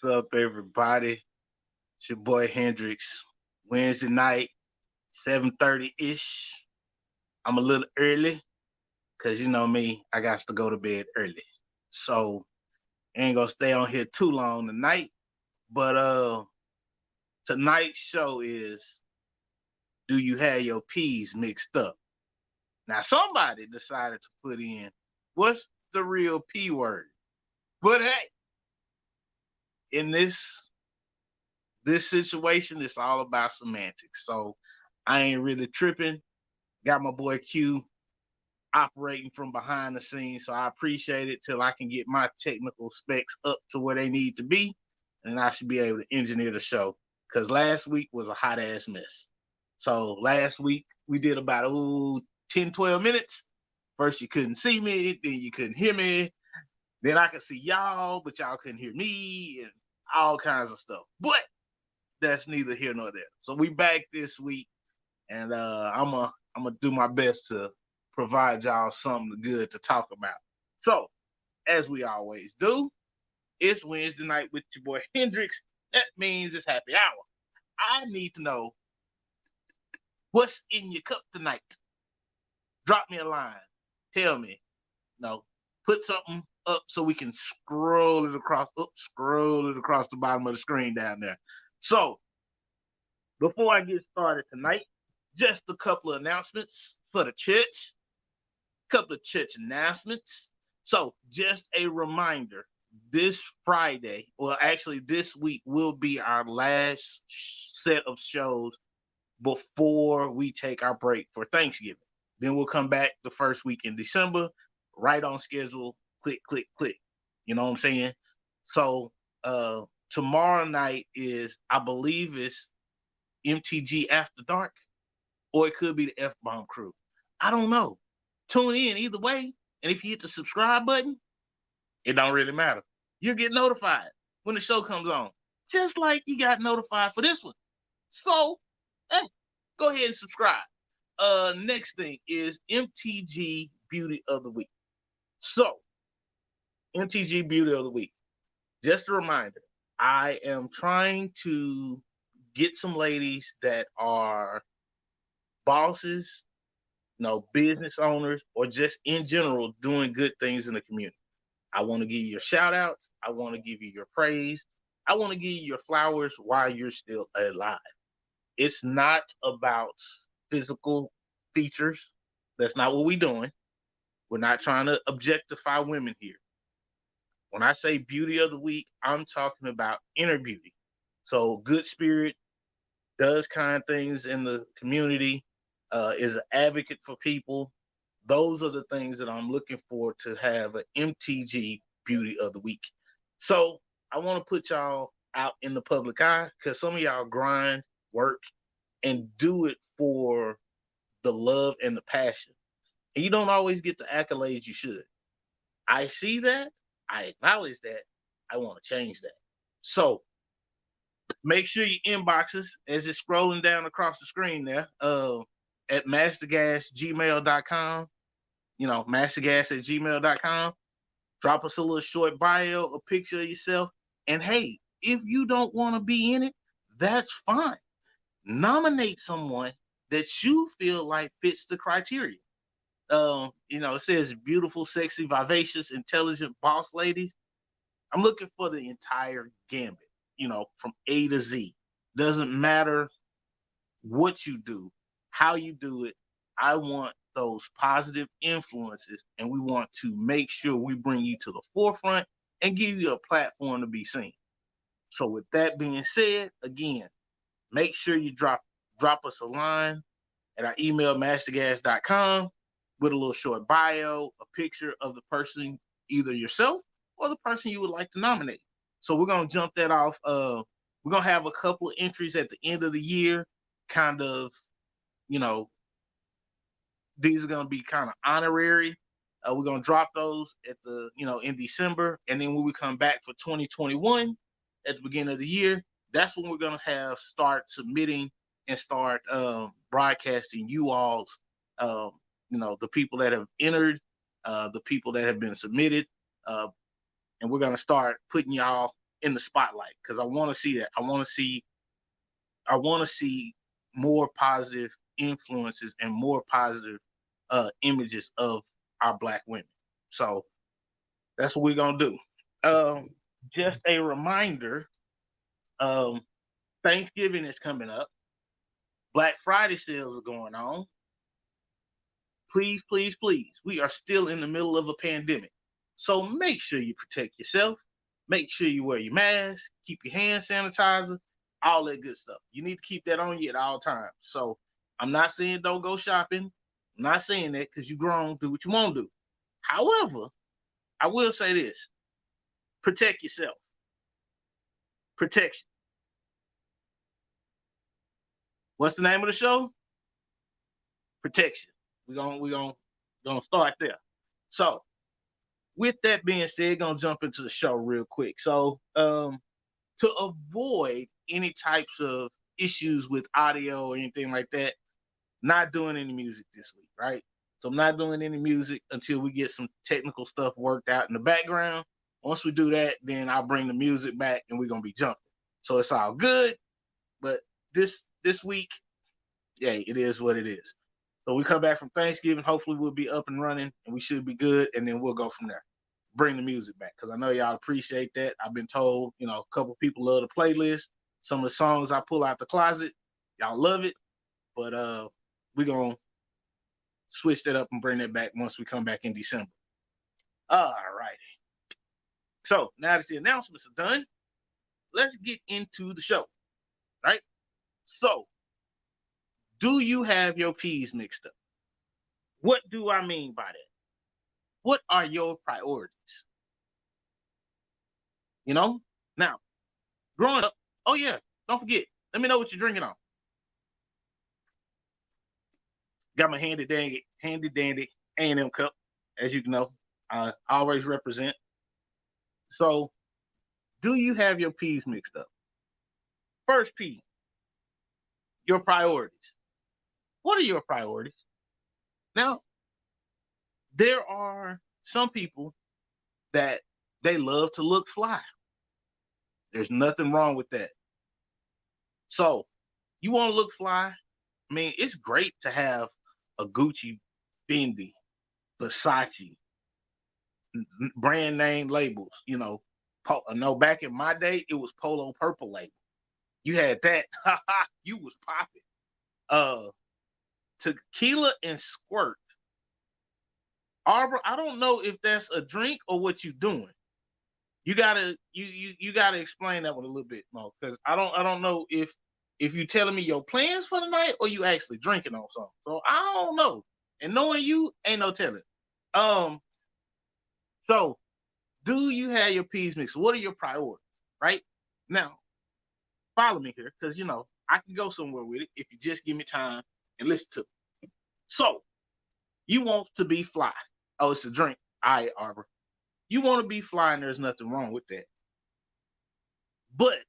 What's up, everybody? It's your boy Hendrix. Wednesday night, 7:30-ish. I'm a little early because you know me, I got to go to bed early. So ain't gonna stay on here too long tonight. But tonight's show is, do you have your P's mixed up? Now somebody decided to put in, what's the real P word? But hey, in this situation, it's all about semantics. So I ain't really tripping. Got my boy Q operating from behind the scenes, so I appreciate it till I can get my technical specs up to where they need to be, and I should be able to engineer the show. Because last week was a hot ass mess. So last week we did about 10, 12 minutes. First you couldn't see me, then you couldn't hear me, then I could see y'all, but y'all couldn't hear me, and all kinds of stuff. But that's neither here nor there. So we back this week, and I'm gonna do my best to provide y'all something good to talk about. So, as we always do, it's Wednesday night with your boy Hendrix. That means it's happy hour. I need to know what's in your cup tonight. Drop me a line. Tell me. No, put something up so we can scroll it across the bottom of the screen down there. So, before I get started tonight, just a couple of announcements for the church. Couple of church announcements. So, just a reminder, this Friday, well, actually, this week will be our last set of shows before we take our break for Thanksgiving. Then we'll come back the first week in December, right on schedule. Click, click, click. You know what I'm saying? So, tomorrow night is, I believe, it's MTG After Dark, or it could be the F Bomb Crew. I don't know. Tune in either way, and if you hit the subscribe button, it don't really matter. You'll get notified when the show comes on, just like you got notified for this one. So, hey, go ahead and subscribe. Next thing is MTG Beauty of the Week. So, MTG Beauty of the Week. Just a reminder, I am trying to get some ladies that are bosses, business owners, or just in general doing good things in the community. I want to give you your shout outs. I want to give you your praise. I want to give you your flowers while you're still alive. It's not about physical features. That's not what we're doing. We're not trying to objectify women here. When I say beauty of the week, I'm talking about inner beauty. So, good spirit, does kind things in the community, is an advocate for people. Those are the things that I'm looking for to have an MTG Beauty of the Week. So I want to put y'all out in the public eye because some of y'all grind, work, and do it for the love and the passion. And you don't always get the accolades you should. I see that. I acknowledge that. I want to change that. So make sure you inbox us as it's scrolling down across the screen there at mastergasgmail.com. Mastergas@gmail.com. Drop us a little short bio, a picture of yourself. And hey, if you don't want to be in it, that's fine. Nominate someone that you feel like fits the criteria. It says beautiful, sexy, vivacious, intelligent boss ladies. I'm looking for the entire gambit, from A to Z. Doesn't matter what you do, how you do it. I want those positive influences, and we want to make sure we bring you to the forefront and give you a platform to be seen. So with that being said, again, make sure you drop us a line at our email mastergas.com with a little short bio, a picture of the person, either yourself or the person you would like to nominate. So we're gonna jump that off. We're gonna have a couple of entries at the end of the year, kind of, these are gonna be kind of honorary. We're gonna drop those at in December, and then when we come back for 2021 at the beginning of the year, that's when we're gonna start submitting and start broadcasting you all's, the people that have entered, the people that have been submitted, and we're gonna start putting y'all in the spotlight because I want to see that. I want to see more positive influences and more positive images of our Black women. So that's what we're gonna do. Just a reminder, Thanksgiving is coming up. Black Friday sales are going on. Please, please, please. We are still in the middle of a pandemic. So make sure you protect yourself. Make sure you wear your mask, keep your hand sanitizer, all that good stuff. You need to keep that on you at all times. So I'm not saying don't go shopping. I'm not saying that because you're grown, do what you want to do. However, I will say this. Protect yourself. Protection. What's the name of the show? Protection. We're gonna start there. So with that being said, gonna jump into the show real quick. So to avoid any types of issues with audio or anything like that, not doing any music this week, right? So I'm not doing any music until we get some technical stuff worked out in the background. Once we do that, then I'll bring the music back and we're gonna be jumping. So it's all good. But this week, yeah, it is what it is. So we come back from Thanksgiving. Hopefully we'll be up and running and we should be good. And then we'll go from there. Bring the music back because I know y'all appreciate that. I've been told, a couple people love the playlist. Some of the songs I pull out the closet, y'all love it. But we're going to switch that up and bring that back once we come back in December. All right. So now that the announcements are done, let's get into the show, right? So, do you have your P's mixed up? What do I mean by that? What are your priorities? Now, growing up, oh yeah, don't forget, let me know what you're drinking on. Got my handy dandy A&M cup, as you can know. I always represent. So, do you have your P's mixed up? First P, your priorities. What are your priorities? Now, there are some people that they love to look fly. There's nothing wrong with that. So, you want to look fly? I mean, it's great to have a Gucci, Fendi, Versace, brand name labels. No, back in my day, it was Polo Purple label. You had that. You was popping. Tequila and Squirt. Arbor, I don't know if that's a drink or what you're doing. You gotta explain that one a little bit more because I don't know if you telling me your plans for the night or you actually drinking on something. So I don't know. And knowing you, ain't no telling. So do you have your P's mixed? What are your priorities? Right now, follow me here because I can go somewhere with it if you just give me time and listen to me. So you want to be fly. Oh, it's a drink. All right, Arbor. You want to be fly, and there's nothing wrong with that. But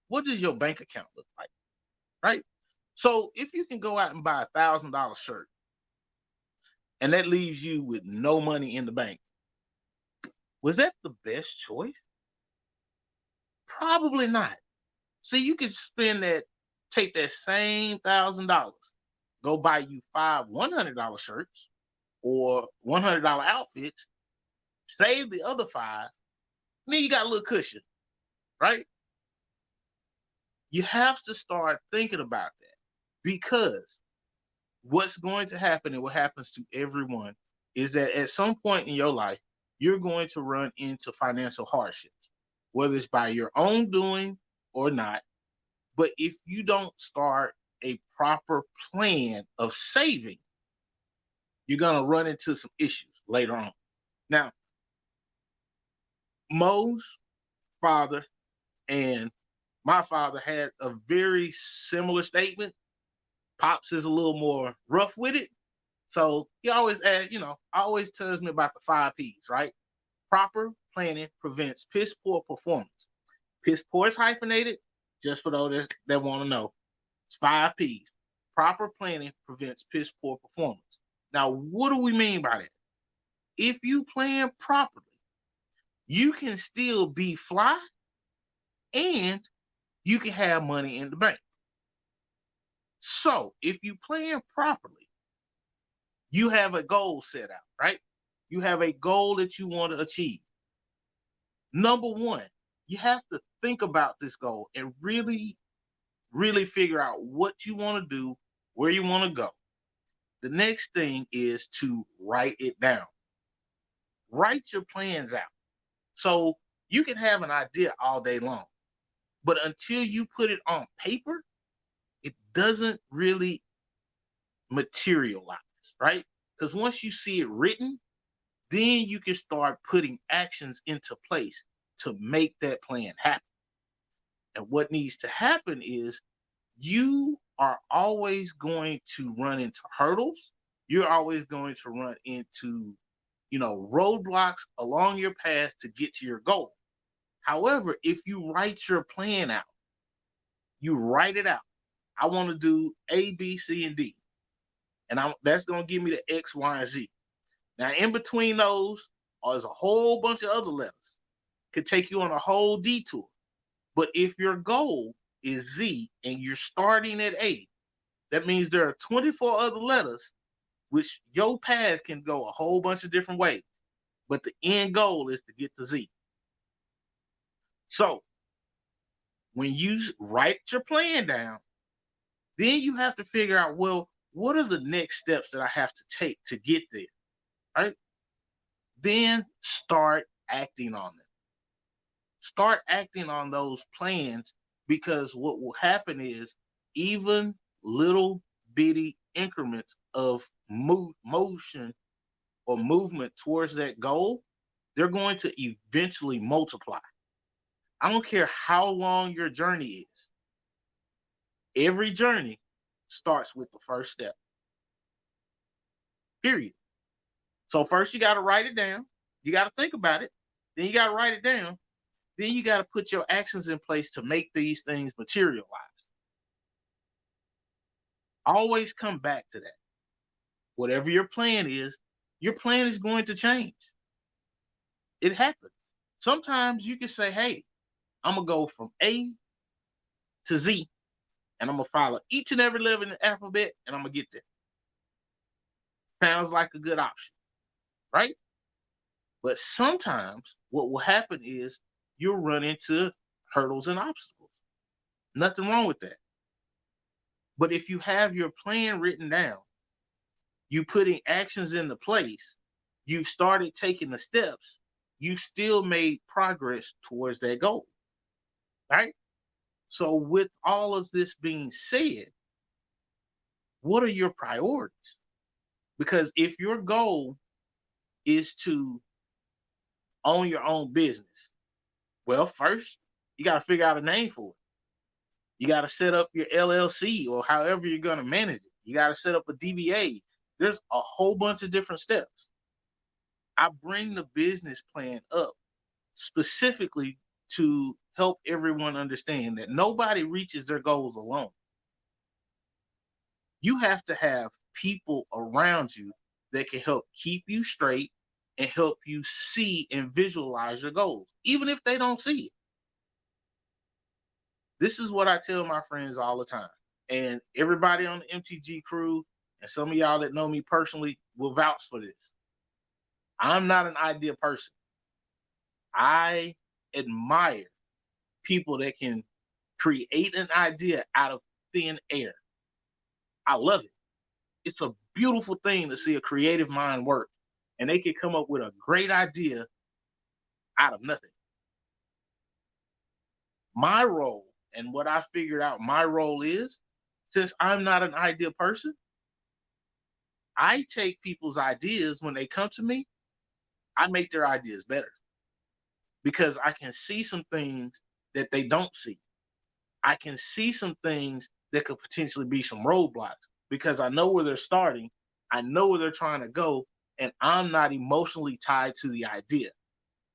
what does your bank account look like? Right? So if you can go out and buy $1,000 shirt, and that leaves you with no money in the bank, was that the best choice? Probably not. So you could take that same $1,000, go buy you 5 $100 shirts or $100 outfits, save the other 5, and then you got a little cushion, right? You have to start thinking about that because what's going to happen and what happens to everyone is that at some point in your life, you're going to run into financial hardships, whether it's by your own doing or not. But if you don't start a proper plan of saving, you're going to run into some issues later on. Now, Mo's father and my father had a very similar statement. Pops is a little more rough with it. So he always always tells me about the 5 P's, right? Proper planning prevents piss poor performance. Piss poor is hyphenated, just for those that want to know. It's 5 P's. Proper planning prevents piss poor performance. Now, what do we mean by that? If you plan properly, you can still be fly and you can have money in the bank. So if you plan properly, you have a goal set out, right? You have a goal that you want to achieve. Number one, you have to think about this goal and really, really figure out what you want to do, where you want to go. The next thing is to write it down. Write your plans out. So you can have an idea all day long, but until you put it on paper, it doesn't really materialize, right? Because once you see it written, then you can start putting actions into place to make that plan happen. And what needs to happen is you are always going to run into hurdles. You're always going to run into, roadblocks along your path to get to your goal. However, if you write your plan out, you write it out. I want to do A, B, C, and D. And that's going to give me the X, Y, and Z. Now, in between those, there's a whole bunch of other letters. Could take you on a whole detour. But if your goal is Z and you're starting at A, that means there are 24 other letters, which your path can go a whole bunch of different ways. But the end goal is to get to Z. So when you write your plan down, then you have to figure out, well, what are the next steps that I have to take to get there, right? Then start acting on them. Start acting on those plans, because what will happen is even little bitty increments of motion or movement towards that goal, they're going to eventually multiply. I don't care how long your journey is. Every journey starts with the first step. Period. So first you got to write it down. You got to think about it. Then you got to write it down. Then you got to put your actions in place to make these things materialize. Always come back to that. Whatever your plan is going to change. It happens. Sometimes you can say, hey, I'm going to go from A to Z, and I'm going to follow each and every letter in the alphabet, and I'm going to get there. Sounds like a good option, right? But sometimes what will happen is you'll run into hurdles and obstacles. Nothing wrong with that. But if you have your plan written down, you putting actions into place, you've started taking the steps, you still made progress towards that goal, right? So with all of this being said, what are your priorities? Because if your goal is to own your own business, well, first, you got to figure out a name for it. You got to set up your LLC or however you're going to manage it. You got to set up a DBA. There's a whole bunch of different steps. I bring the business plan up specifically to help everyone understand that nobody reaches their goals alone. You have to have people around you that can help keep you straight and help you see and visualize your goals, even if they don't see it. This is what I tell my friends all the time. And everybody on the MTG crew and some of y'all that know me personally will vouch for this. I'm not an idea person. I admire people that can create an idea out of thin air. I love it. It's a beautiful thing to see a creative mind work, and they can come up with a great idea out of nothing. My role, and what I figured out my role is, since I'm not an idea person, I take people's ideas when they come to me, I make their ideas better because I can see some things that they don't see. I can see some things that could potentially be some roadblocks because I know where they're starting, I know where they're trying to go, and I'm not emotionally tied to the idea.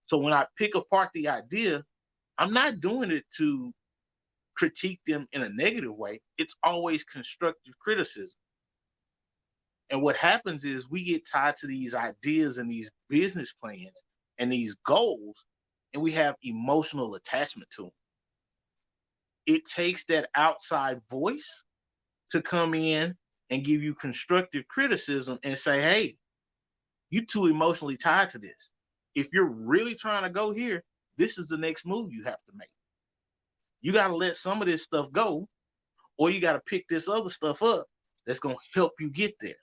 So when I pick apart the idea, I'm not doing it to critique them in a negative way. It's always constructive criticism. And what happens is we get tied to these ideas and these business plans and these goals, and we have emotional attachment to them. It takes that outside voice to come in and give you constructive criticism and say, hey, you too emotionally tied to this. If you're really trying to go here, this is the next move you have to make. You got to let some of this stuff go, or you got to pick this other stuff up that's going to help you get there.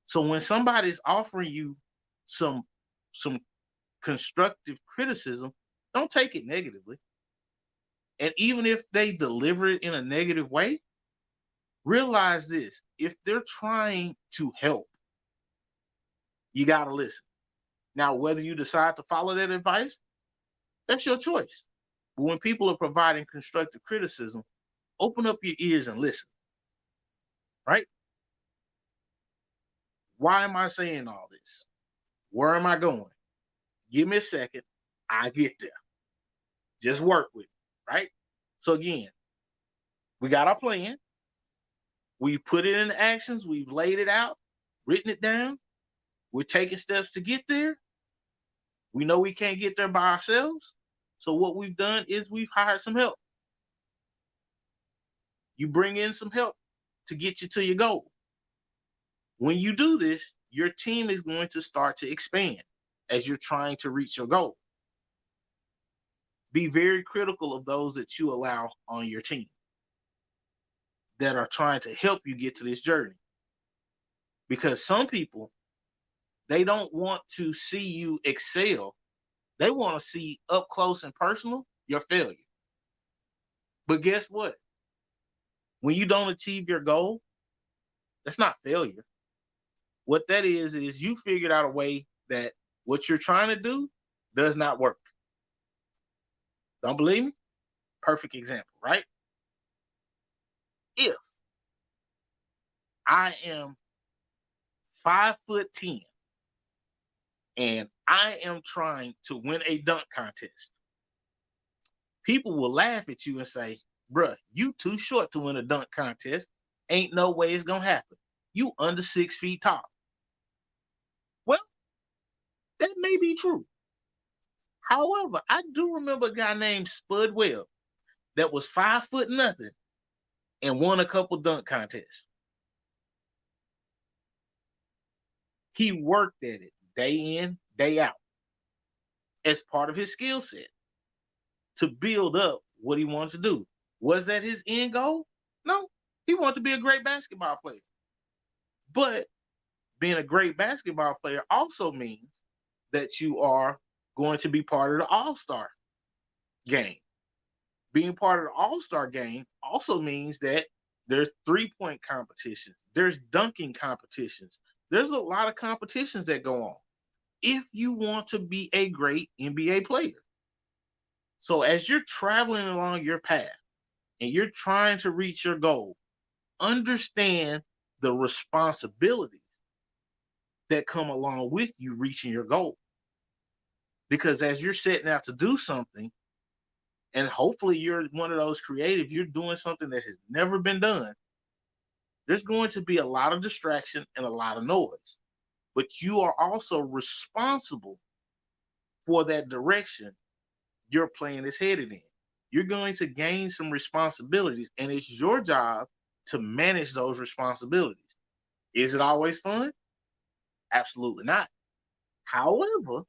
So when somebody's offering you some constructive criticism, don't take it negatively. And even if they deliver it in a negative way, realize this: if they're trying to help, you got to listen. Now, whether you decide to follow that advice, that's your choice. But when people are providing constructive criticism, open up your ears and listen, right? Why am I saying all this? Where am I going? Give me a second. I get there. Just work with it, right? So again, we got our plan. We put it into actions. We've laid it out, written it down. We're taking steps to get there. We know we can't get there by ourselves. So what we've done is we've hired some help. You bring in some help to get you to your goal. When you do this, your team is going to start to expand as you're trying to reach your goal. Be very critical of those that you allow on your team that are trying to help you get to this journey. Because some people, they don't want to see you excel. They want to see up close and personal your failure. But guess what? When you don't achieve your goal, that's not failure. What that is you figured out a way that what you're trying to do does not work. Don't believe me? Perfect example, right? If I am 5'10" and I am trying to win a dunk contest, people will laugh at you and say, bruh, you too short to win a dunk contest. Ain't no way it's gonna happen. You under 6 feet tall. Well, that may be true. However, I do remember a guy named Spud Webb that was 5'0" and won a couple dunk contests. He worked at it day in, day out as part of his skill set to build up what he wanted to do. Was that his end goal? No, he wanted to be a great basketball player. But being a great basketball player also means that you are going to be part of the all-star game. Being part of the all-star game also means that there's three-point competition, there's dunking competitions, there's a lot of competitions that go on if you want to be a great NBA player. So as you're traveling along your path and you're trying to reach your goal, understand the responsibilities that come along with you reaching your goal. Because as you're setting out to do something, and hopefully you're one of those creative, you're doing something that has never been done, there's going to be a lot of distraction and a lot of noise. But you are also responsible for that direction your plan is headed in. You're going to gain some responsibilities, and it's your job to manage those responsibilities. Is it always fun? Absolutely not. However,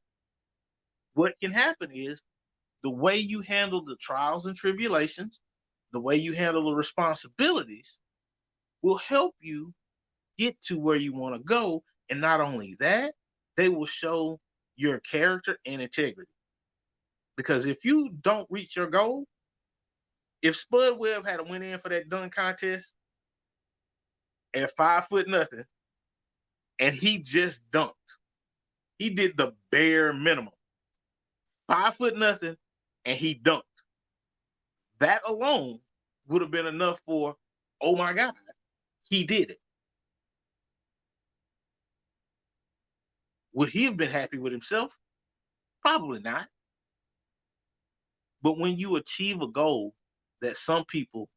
what can happen is the way you handle the trials and tribulations, the way you handle the responsibilities will help you get to where you want to go. And not only that, they will show your character and integrity. Because if you don't reach your goal, if Spud Webb had to went in for that dunk contest at 5'0" and he just dunked, he did the bare minimum. 5'0" and he dunked. That alone would have been enough for, oh my God, he did it. Would he have been happy with himself? Probably not. But when you achieve a goal that some people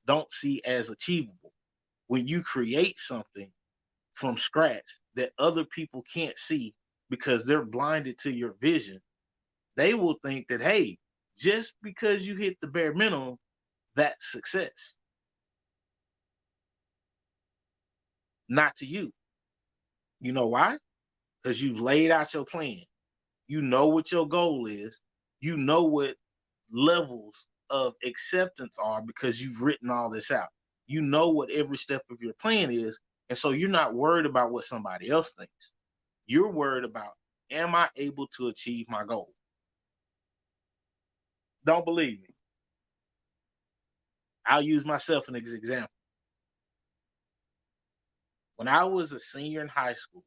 don't see as achievable, when you create something from scratch that other people can't see because they're blinded to your vision, they will think that, hey, just because you hit the bare minimum that's success. Not to you. You know why? Because you've laid out your plan. You know what your goal is. You know what levels of acceptance are because you've written all this out. You know what every step of your plan is. And so you're not worried about what somebody else thinks. You're worried about, am I able to achieve my goal? Don't believe me. I'll use myself as an example. When I was a senior in high school,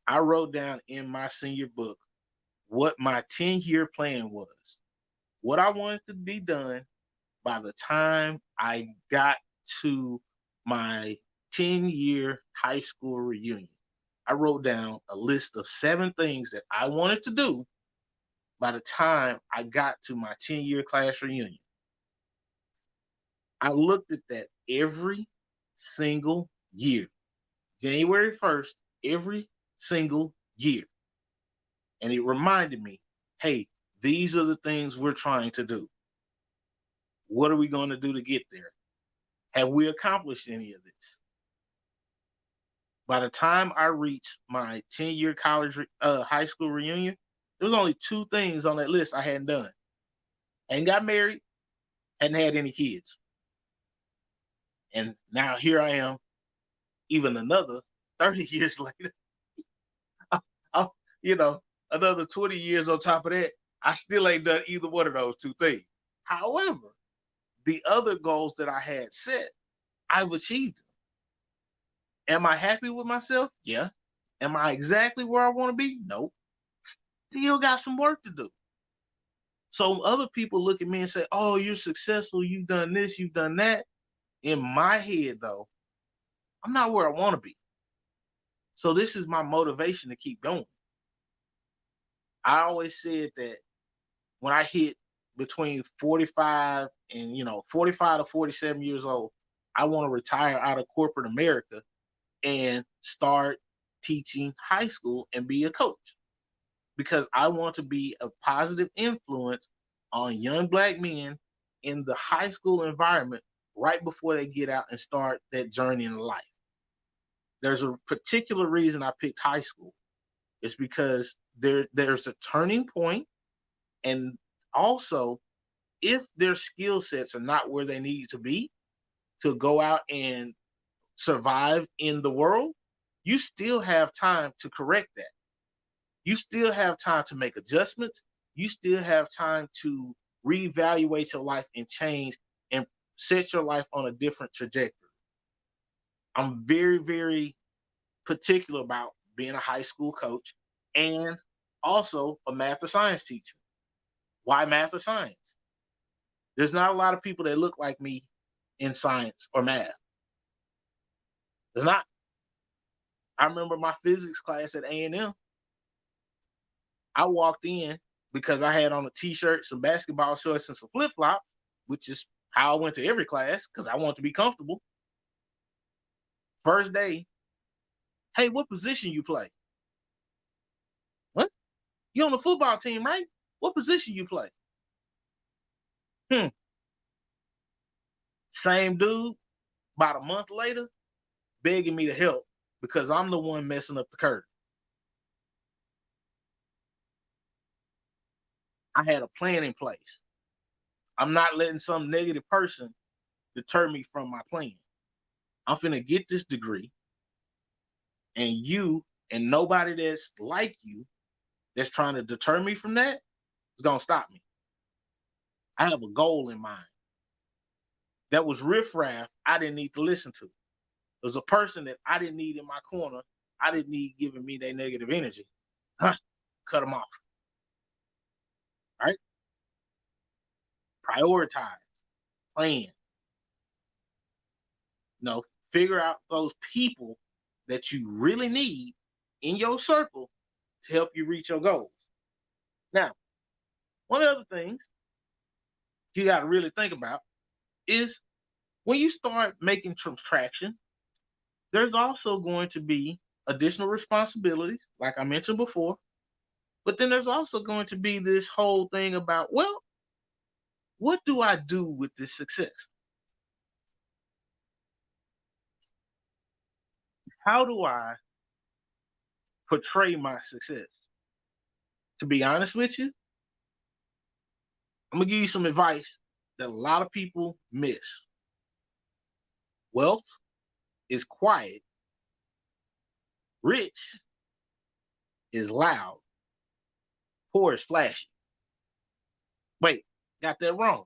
I wrote down in my senior book what my 10-year plan was, what I wanted to be done by the time I got to my 10-year high school reunion. I wrote down a list of 7 things that I wanted to do by the time I got to my 10-year class reunion. I looked at that every single year, January 1st, every single year. And it reminded me, hey, these are the things we're trying to do. What are we going to do to get there? Have we accomplished any of this? By the time I reached my 10-year high school reunion, there was only 2 things on that list I hadn't done. Hadn't got married, hadn't had any kids. And now here I am, even another 30 years later, I, you know, another 20 years on top of that, I still ain't done either one of those 2 things. However, the other goals that I had set, I've achieved them. Am I happy with myself? Yeah. Am I exactly where I want to be? Nope. Still got some work to do. So other people look at me and say, oh, you're successful. You've done this, you've done that. In my head, though, I'm not where I want to be. So this is my motivation to keep going. I always said that when I hit between 45 and 45 to 47 years old, I want to retire out of corporate America and start teaching high school and be a coach, because I want to be a positive influence on young Black men in the high school environment right before they get out and start that journey in life. There's a particular reason I picked high school. It's because there's a turning point, and also if their skill sets are not where they need to be to go out and survive in the world, you still have time to correct that. You still have time to make adjustments. You still have time to reevaluate your life and change and set your life on a different trajectory. I'm very, very particular about being a high school coach and also a math or science teacher. Why math or science? There's not a lot of people that look like me in science or math. There's not. I remember my physics class at A&M. I walked in because I had on a t-shirt, some basketball shorts, and some flip-flops, which is how I went to every class because I want to be comfortable. First day, hey, what position you play? What? You on the football team, right? What position you play? Same dude, about a month later, begging me to help because I'm the one messing up the curve. I had a plan in place. I'm not letting some negative person deter me from my plan. I'm finna get this degree, and you and nobody that's like you that's trying to deter me from that is gonna stop me. I have a goal in mind. That was riffraff I didn't need to listen to. There's a person that I didn't need in my corner. I didn't need giving me their negative energy. Huh. Cut them off. Right? Prioritize, plan. Figure out those people that you really need in your circle to help you reach your goals. Now, one of the other things you got to really think about is when you start making some traction, there's also going to be additional responsibilities, like I mentioned before. But then there's also going to be this whole thing about, well, what do I do with this success? How do I portray my success? To be honest with you, I'm gonna give you some advice that a lot of people miss. Wealth is quiet, rich is loud, poor is flashy. Wait, got that wrong.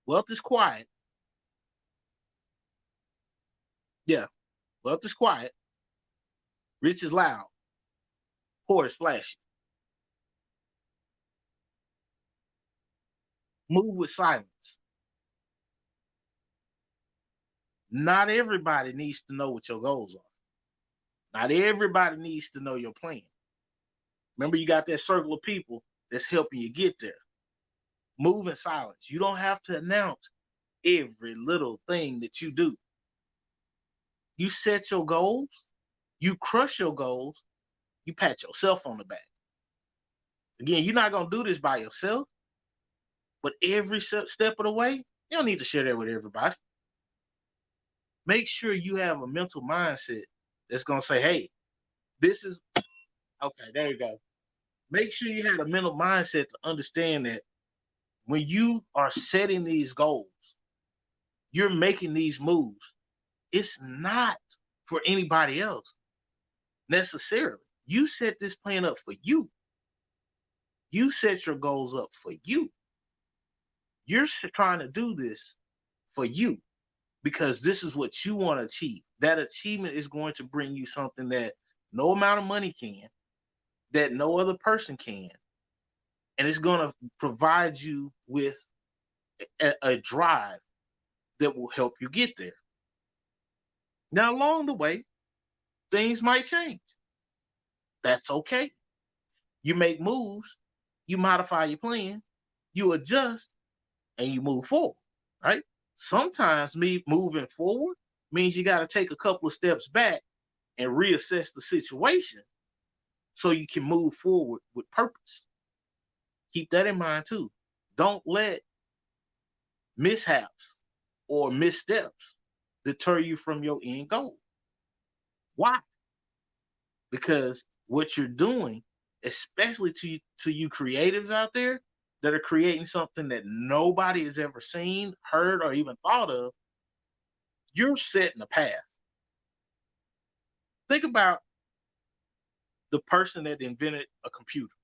Wealth is quiet. Yeah, wealth is quiet, rich is loud, poor is flashy. Move with silence. Not everybody needs to know what your goals are. Not everybody needs to know your plan. Remember, you got that circle of people that's helping you get there. Move in silence. You don't have to announce every little thing that you do. You set your goals, you crush your goals, you pat yourself on the back. Again, you're not going to do this by yourself, but every step of the way, you don't need to share that with everybody. Make sure you have a mental mindset that's going to say, hey, this is okay. There you go. Make sure you have a mental mindset to understand that when you are setting these goals, you're making these moves. It's not for anybody else necessarily. You set this plan up for you. You set your goals up for you. You're trying to do this for you because this is what you want to achieve. That achievement is going to bring you something that no amount of money can, that no other person can. And it's going to provide you with a drive that will help you get there. Now, along the way, things might change. That's okay. You make moves, you modify your plan, you adjust, and you move forward, right? Sometimes me moving forward means you got to take a couple of steps back and reassess the situation so you can move forward with purpose. Keep that in mind too. Don't let mishaps or missteps deter you from your end goal. Why? Because what you're doing, especially to you creatives out there that are creating something that nobody has ever seen, heard, or even thought of, you're setting a path. Think about the person that invented a computer.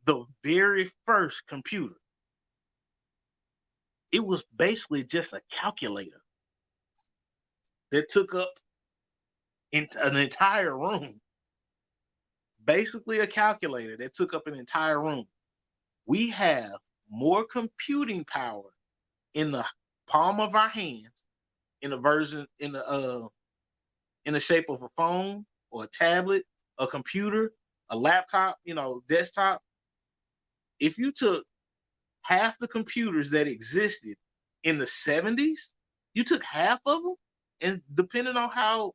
The very first computer, it was basically just a calculator that took up an entire room. Basically, a calculator that took up an entire room. We have more computing power in the palm of our hands in a version in the shape of a phone or a tablet, a computer, a laptop, desktop. If you took half the computers that existed in the 70s, you took half of them, and depending on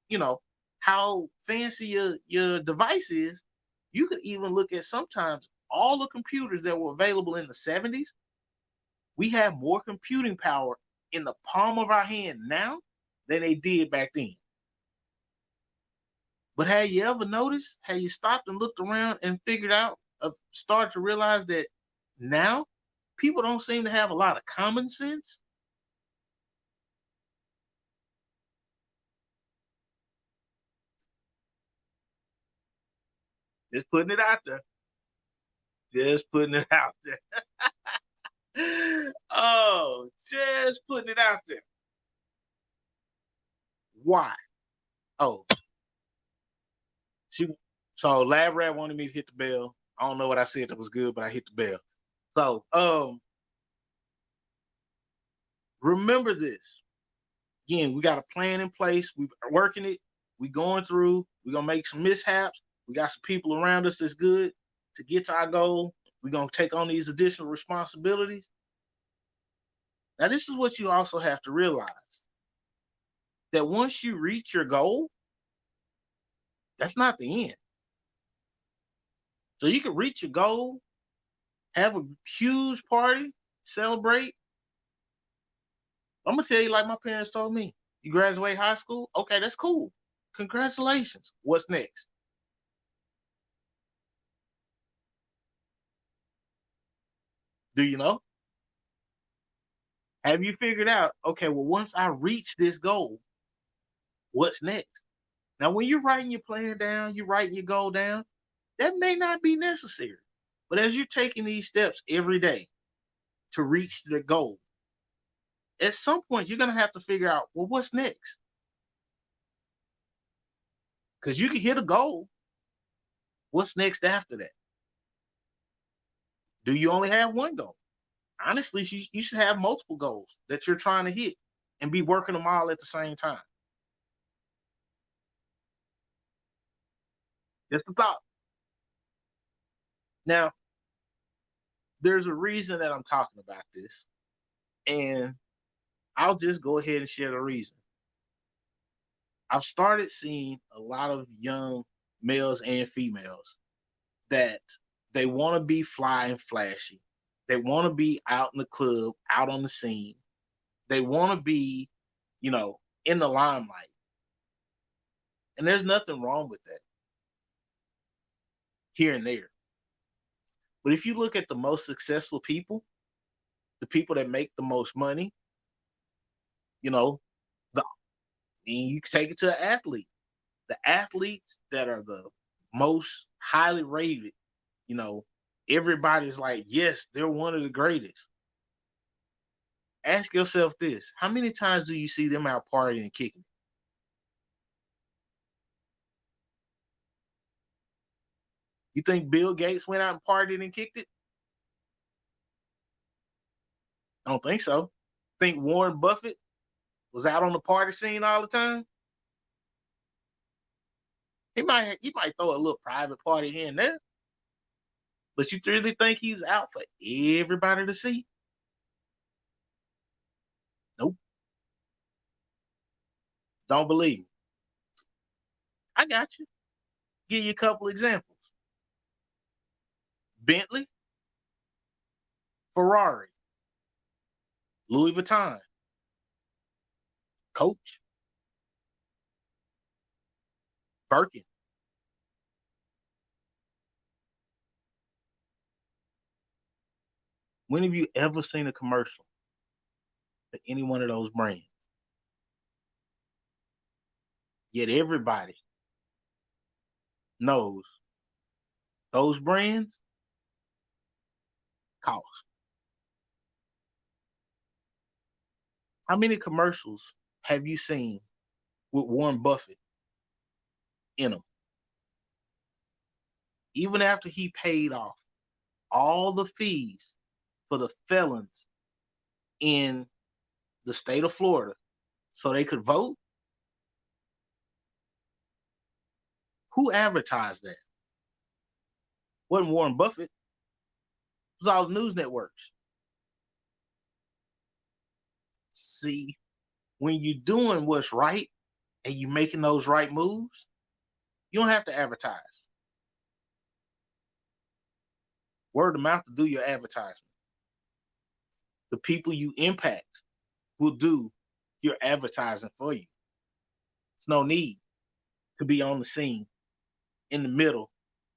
you know, how fancy your device is, you could even look at sometimes all the computers that were available in the 70s. We have more computing power in the palm of our hand now than they did back then. But have you ever noticed? Have you stopped and looked around and figured out, started to realize that now people don't seem to have a lot of common sense? Just putting it out there. Just putting it out there. Oh, just putting it out there. Why? Oh, she. So Lab Rat wanted me to hit the bell. I don't know what I said that was good, but I hit the bell. So, remember this. Again, we got a plan in place. We're working it. We going through. We're gonna make some mishaps. We got some people around us that's good to get to our goal. We're gonna take on these additional responsibilities. Now, this is what you also have to realize: that once you reach your goal, that's not the end. So you can reach your goal, have a huge party, celebrate. I'm gonna tell you like my parents told me. You graduate high school, okay, that's cool. Congratulations. What's next? Do you know? Have you figured out, okay, well, once I reach this goal, what's next? Now, when you're writing your plan down, you're writing your goal down, that may not be necessary. But as you're taking these steps every day to reach the goal, at some point you're gonna have to figure out, well, what's next? Because you can hit a goal. What's next after that? Do you only have one goal? Honestly, you should have multiple goals that you're trying to hit and be working them all at the same time. Just a thought. Now, there's a reason that I'm talking about this, and I'll just go ahead and share the reason. I've started seeing a lot of young males and females that they want to be fly and flashy. They want to be out in the club, out on the scene. They want to be, in the limelight. And there's nothing wrong with that here and there. But if you look at the most successful people, the people that make the most money, you know, the and you take it to an athlete. The athletes that are the most highly rated, you know, everybody's like, yes, they're one of the greatest. Ask yourself this: how many times do you see them out partying and kicking? You think Bill Gates went out and partied and kicked it? I don't think so. Think Warren Buffett was out on the party scene all the time? He might throw a little private party here and there, but you really think he's out for everybody to see? Nope. Don't believe me. I got you. Give you a couple examples. Bentley, Ferrari, Louis Vuitton, Coach, Birkin. When have you ever seen a commercial for any one of those brands? Yet everybody knows those brands cost. How many commercials have you seen with Warren Buffett in them? Even after he paid off all the fees for the felons in the state of Florida so they could vote, who advertised that? Wasn't Warren Buffett. It was all the news networks. See, when you're doing what's right and you're making those right moves, you don't have to advertise. Word of mouth to do your advertisement. The people you impact will do your advertising for you. It's no need to be on the scene in the middle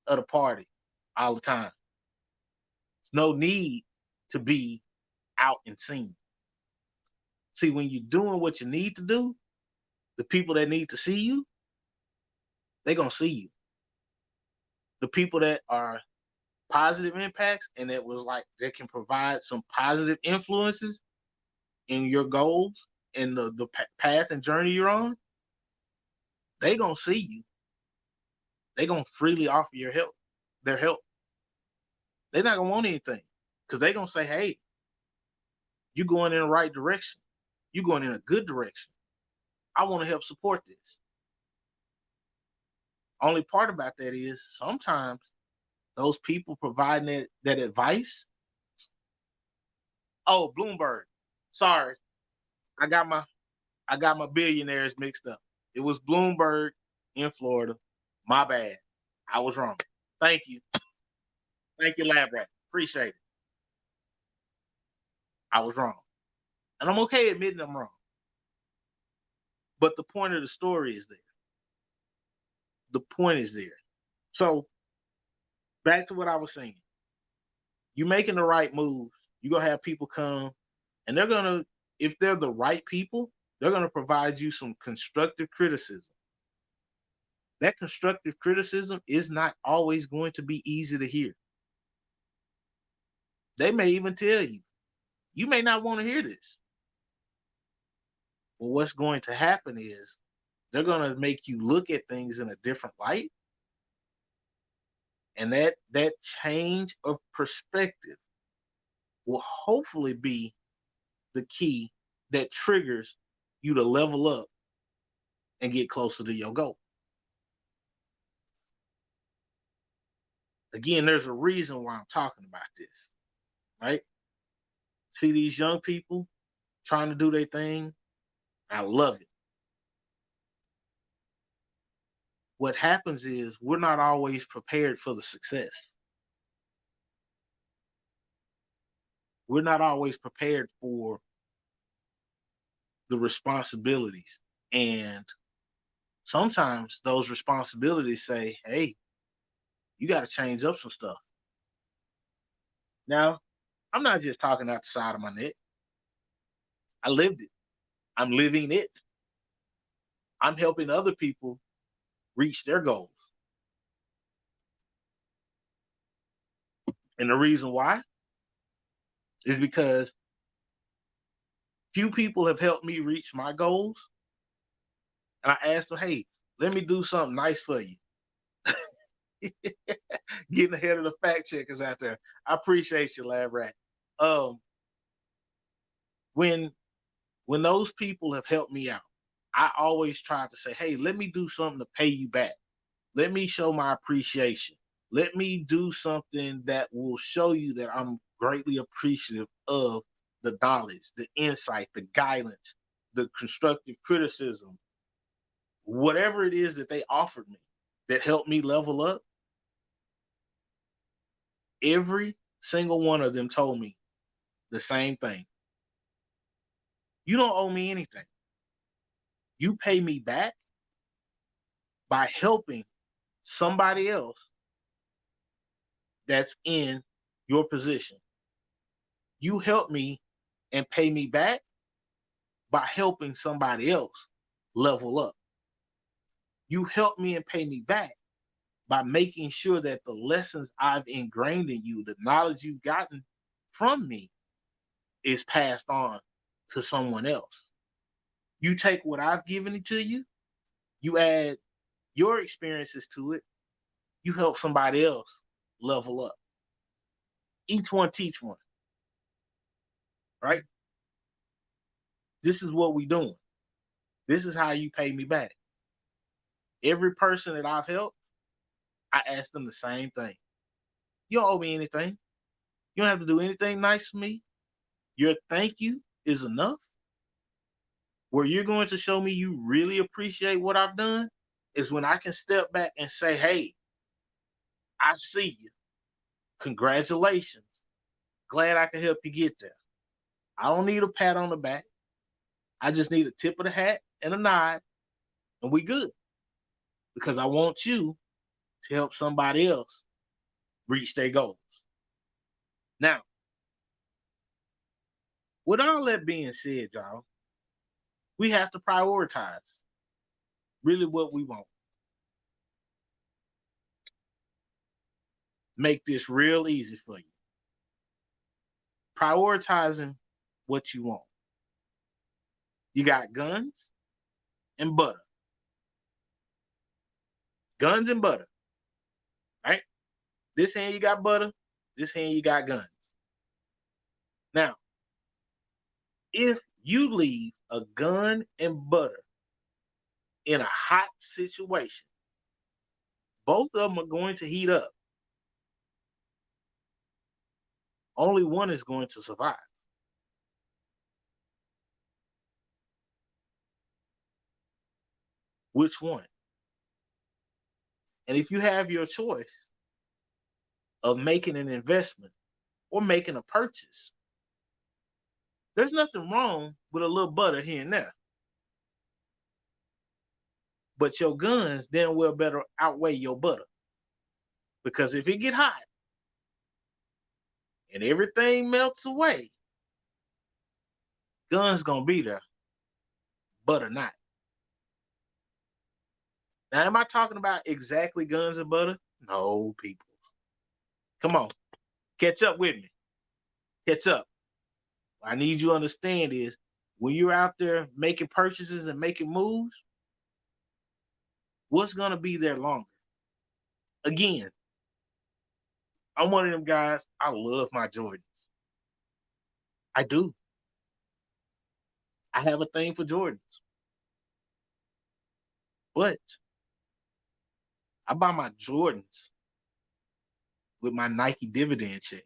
of the party all the time. It's no need to be out and seen. See, when you're doing what you need to do, the people that need to see you, they're going to see you. The people that are positive impacts and that can provide some positive influences in your goals and the path and journey you're on, they going to see you. They going to freely offer their help. They're not going to want anything because they're going to say, hey, you're going in the right direction. You're going in a good direction. I want to help support this. Only part about that is sometimes those people providing that advice. Oh, Bloomberg. Sorry. I got my billionaires mixed up. It was Bloomberg in Florida. My bad. I was wrong. Thank you. Thank you, Lab Rat. Appreciate it. I was wrong. And I'm okay admitting I'm wrong. But the point of the story is there. The point is there. So back to what I was saying. You making the right moves, you're gonna have people come and they're gonna, if they're the right people, they're gonna provide you some constructive criticism. That constructive criticism is not always going to be easy to hear. They may even tell you, you may not want to hear this. But what's going to happen is they're going to make you look at things in a different light. And that change of perspective will hopefully be the key that triggers you to level up and get closer to your goal. Again, there's a reason why I'm talking about this, right? See these young people trying to do their thing. I love it. What happens is we're not always prepared for the success. We're not always prepared for the responsibilities. And sometimes those responsibilities say, hey, you got to change up some stuff. Now, I'm not just talking out the side of my neck. I lived it. I'm living it. I'm helping other people reach their goals. And the reason why is because few people have helped me reach my goals. And I asked them, hey, let me do something nice for you. Getting ahead of the fact checkers out there. I appreciate you, Lab Rat. When those people have helped me out, I always try to say, hey, let me do something to pay you back. Let me show my appreciation. Let me do something that will show you that I'm greatly appreciative of the knowledge, the insight, the guidance, the constructive criticism, whatever it is that they offered me that helped me level up. Every single one of them told me the same thing. You don't owe me anything. You pay me back by helping somebody else that's in your position. You help me and pay me back by helping somebody else level up. You help me and pay me back by making sure that the lessons I've ingrained in you, the knowledge you've gotten from me, is passed on to someone else. You take what I've given to you, you add your experiences to it, you help somebody else level up. Each one teach one, right? This is what we doing. This is how you pay me back. Every person that I've helped, I ask them the same thing. You don't owe me anything. You don't have to do anything nice for me. Your thank you is enough. Where you're going to show me you really appreciate what I've done is when I can step back and say, hey, I see you. Congratulations. Glad I can help you get there. I don't need a pat on the back. I just need a tip of the hat and a nod, and we good. Because I want you to help somebody else reach their goals. Now, with all that being said, y'all, we have to prioritize really what we want. Make this real easy for you. Prioritizing what you want. You got guns and butter. Guns and butter. Right? This hand you got butter, this hand you got guns. Now, if you leave a gun and butter in a hot situation, both of them are going to heat up. Only one is going to survive. Which one? And if you have your choice, of making an investment or making a purchase. There's nothing wrong with a little butter here and there. But your guns damn well better outweigh your butter. Because if it get hot and everything melts away, guns gonna be there, butter not. Now, am I talking about exactly guns and butter? No, people. Come on, catch up with me. Catch up. What I need you to understand is when you're out there making purchases and making moves, what's gonna be there longer? Again, I'm one of them guys. I love my Jordans. I do. I have a thing for Jordans. But I buy my Jordans with my Nike dividend check.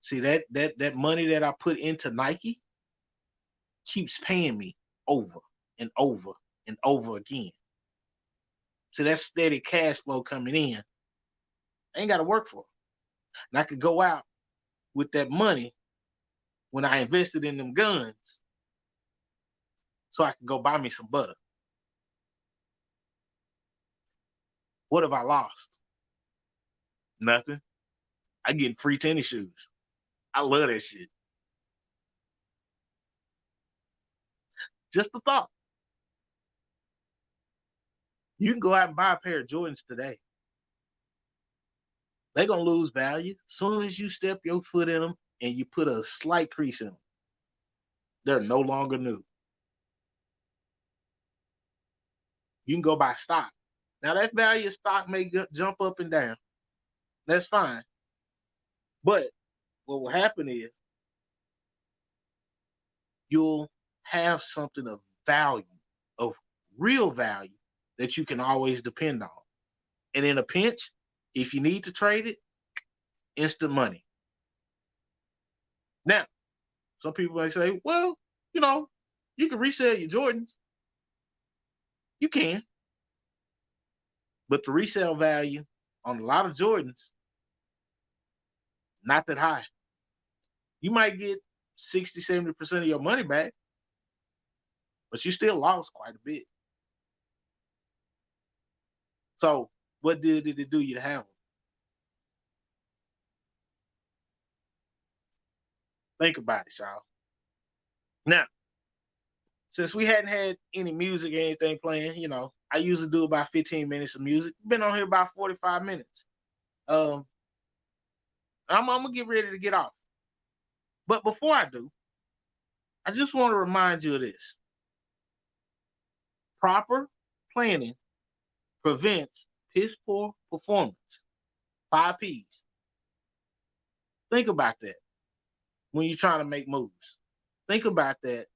See, that money that I put into Nike keeps paying me over and over and over again. So that steady cash flow coming in, I ain't got to work for it. And I could go out with that money when I invested in them guns so I could go buy me some butter. What have I lost? Nothing. I get free tennis shoes. I love that shit. Just a thought. You can go out and buy a pair of Jordans today. They're going to lose value as soon as you step your foot in them and you put a slight crease in them. They're no longer new. You can go buy stock. Now, that value of stock may jump up and down. That's fine. But what will happen is you'll have something of value, of real value that you can always depend on. And in a pinch, if you need to trade it, instant money. Now, some people may say, well, you can resell your Jordans. You can. But the resale value on a lot of Jordans, not that high. You might get 60, 70% of your money back, but you still lost quite a bit. So what did it do you to have them? Think about it, y'all. Now, since we hadn't had any music or anything playing, I usually do about 15 minutes of music. Been on here about 45 minutes. I'm gonna get ready to get off. But before I do, I just want to remind you of this. Proper planning prevents piss poor performance. 5 P's. Think about that when you're trying to make moves. Think about that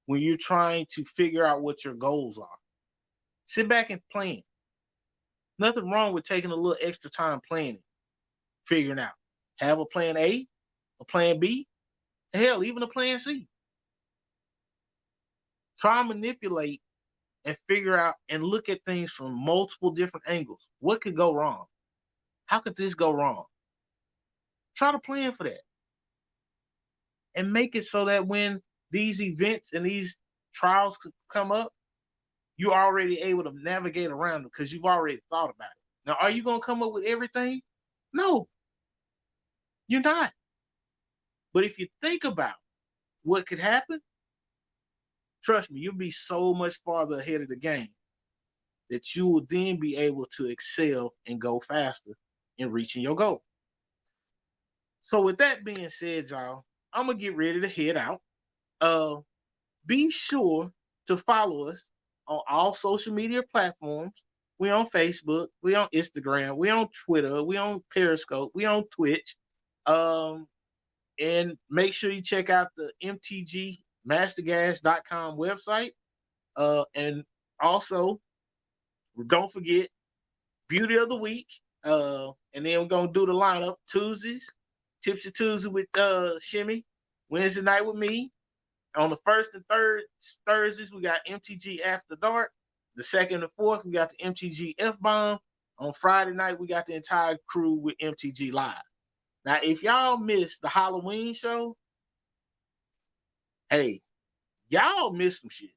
when you're trying to figure out what your goals are. Sit back and plan. Nothing wrong with taking a little extra time planning, figuring out. Have a plan A, a plan B, hell, even a plan C. Try and manipulate and figure out and look at things from multiple different angles. What could go wrong? How could this go wrong? Try to plan for that. And make it so that when these events and these trials come up, you're already able to navigate around them because you've already thought about it. Now, are you going to come up with everything? No, you're not. But if you think about what could happen, trust me, you'll be so much farther ahead of the game that you will then be able to excel and go faster in reaching your goal. So with that being said, y'all, I'm going to get ready to head out. Be sure to follow us on all social media platforms. We on Facebook, we on Instagram, we on Twitter, we on Periscope, we on Twitch. And make sure you check out the mtgmastergas.com website. And also, don't forget Beauty of the Week. And then we're going to do the lineup Tuesdays, Tipsy Tuesday with Shimmy, Wednesday night with me. On the first and third Thursdays, we got MTG After Dark. The second and fourth, we got the MTG F-Bomb. On Friday night, we got the entire crew with MTG Live. Now, if y'all missed the Halloween show, hey, y'all missed some shit.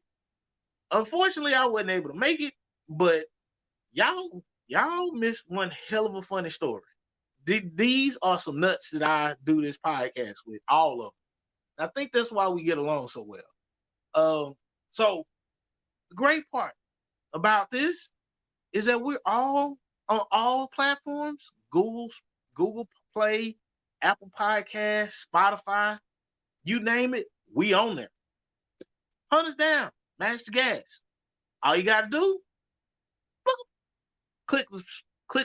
Unfortunately, I wasn't able to make it, but y'all missed one hell of a funny story. These are some nuts that I do this podcast with, all of them. I think that's why we get along so well. So the great part about this is that we're all on all platforms: Google Play, Apple Podcasts, Spotify, you name it, we on there. Hunt us down, match the gas. All you gotta do, click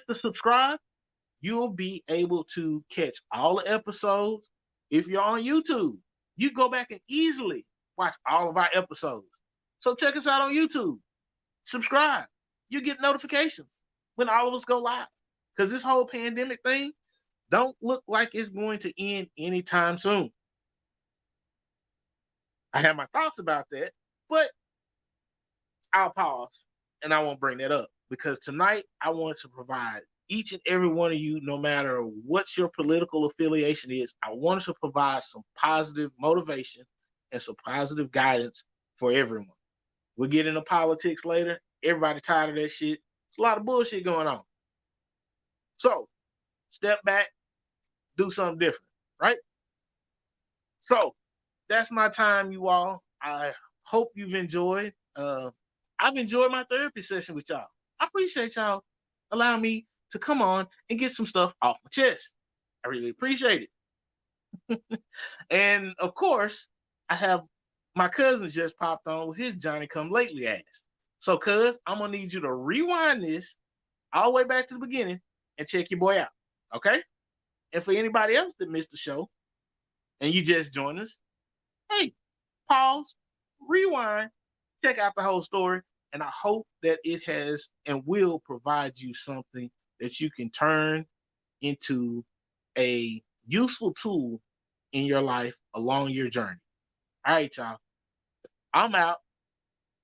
the subscribe. You'll be able to catch all the episodes. If you're on YouTube, you go back and easily watch all of our episodes. So check us out on YouTube. Subscribe. You get notifications when all of us go live. Because this whole pandemic thing don't look like it's going to end anytime soon. I have my thoughts about that, but I'll pause and I won't bring that up because tonight I want to provide each and every one of you, no matter what your political affiliation is, I wanted to provide some positive motivation and some positive guidance for everyone. We'll get into politics later. Everybody tired of that shit. It's a lot of bullshit going on. So step back, do something different, right? So that's my time, you all. I hope you've enjoyed. I've enjoyed my therapy session with y'all. I appreciate y'all allowing me to come on and get some stuff off my chest. I really appreciate it. And of course, I have my cousin just popped on with his Johnny Come Lately ass. So, cuz, I'm gonna need you to rewind this all the way back to the beginning and check your boy out. Okay? And for anybody else that missed the show and you just joined us, hey, pause, rewind, check out the whole story, and I hope that it has and will provide you something that you can turn into a useful tool in your life along your journey. All right, y'all. I'm out.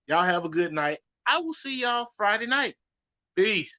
Y'all have a good night. I will see y'all Friday night. Peace.